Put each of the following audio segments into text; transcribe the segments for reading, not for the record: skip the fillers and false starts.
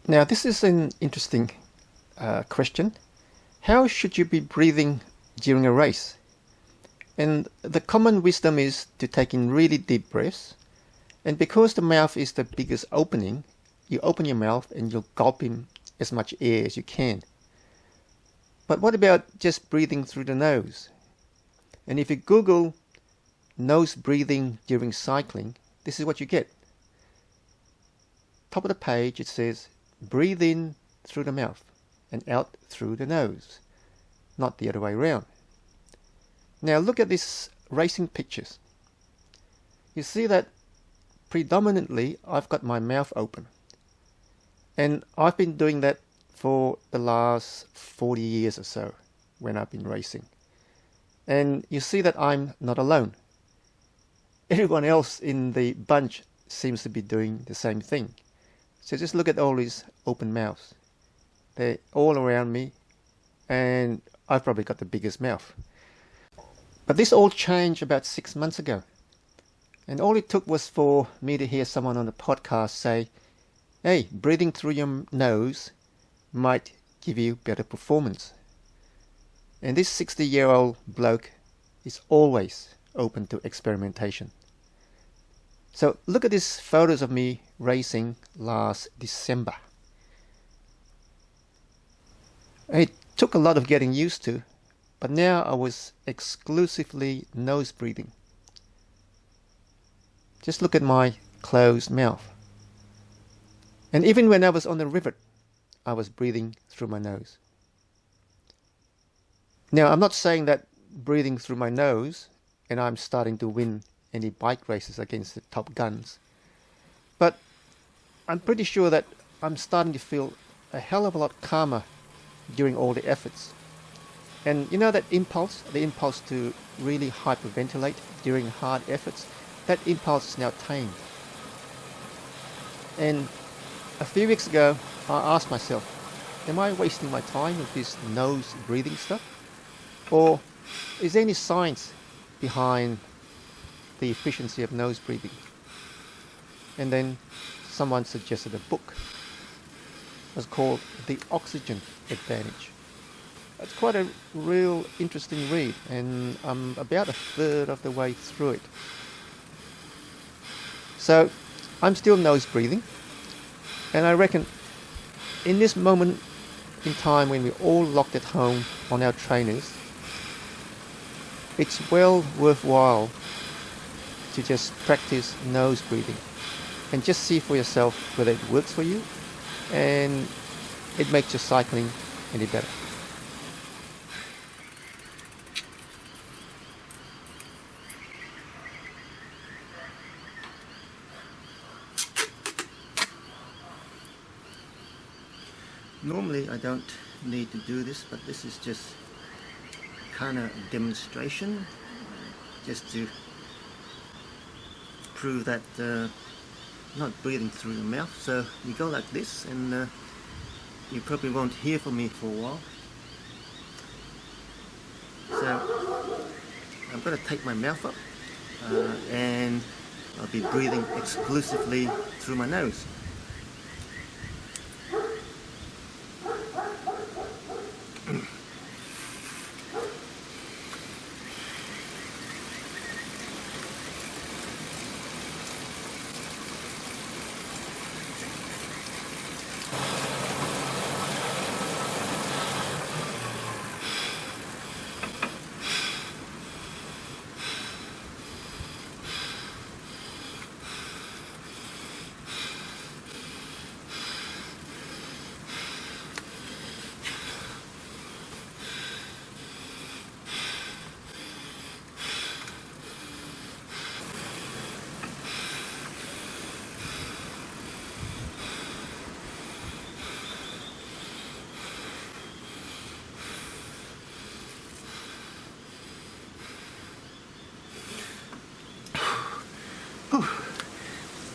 Now, this is an interesting question. How should you be breathing during a race? And the common wisdom is to take in really deep breaths. And because the mouth is the biggest opening, you open your mouth and you'll gulp in as much air as you can. But what about just breathing through the nose? And if you Google nose breathing during cycling, this is what you get. Top of the page, it says, breathe in through the mouth and out through the nose, not the other way around. Now look at these racing pictures. You see that predominantly I've got my mouth open. And I've been doing that for the last 40 years or so when I've been racing. And you see that I'm not alone. Everyone else in the bunch seems to be doing the same thing. So just look at all these open mouths. They're all around me, and I've probably got the biggest mouth. But this all changed about 6 months ago. And all it took was for me to hear someone on the podcast say, hey, breathing through your nose might give you better performance. And this 60-year-old bloke is always open to experimentation. So look at these photos of me racing last December. It took a lot of getting used to, but now I was exclusively nose breathing. Just look at my closed mouth. And even when I was on the river, I was breathing through my nose. Now, I'm not saying that breathing through my nose and I'm starting to win any bike races against the top guns. But I'm pretty sure that I'm starting to feel a hell of a lot calmer during all the efforts. And you know that impulse, the impulse to really hyperventilate during hard efforts, that impulse is now tamed. And a few weeks ago, I asked myself, am I wasting my time with this nose breathing stuff? Or is there any science behind the efficiency of nose breathing? And then someone suggested a book. It was called The Oxygen Advantage. It's quite a real interesting read, and I'm about a third of the way through it. So I'm still nose breathing, and I reckon in this moment in time when we're all locked at home on our trainers, it's well worthwhile to just practice nose breathing and just see for yourself whether it works for you and it makes your cycling any better. Normally I don't need to do this, but this is just kind of a demonstration just to prove that not breathing through the mouth. So you go like this, and you probably won't hear from me for a while. So I'm going to take my mouth up and I'll be breathing exclusively through my nose.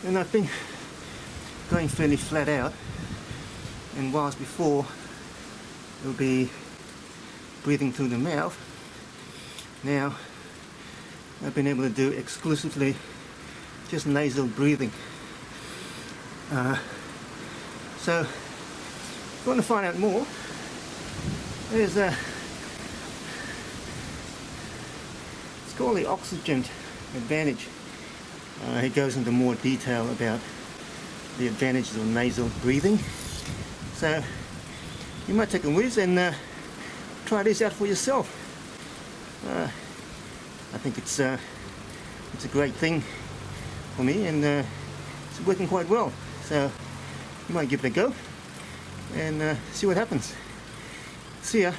And I've been going fairly flat out, and whilst before it would be breathing through the mouth, now I've been able to do exclusively just nasal breathing. So you want to find out more, there's a, it's called the oxygen advantage. It goes into more detail about the advantages of nasal breathing. So you might take a whiz and try this out for yourself. I think it's a great thing for me, and it's working quite well. So you might give it a go and see what happens. See ya.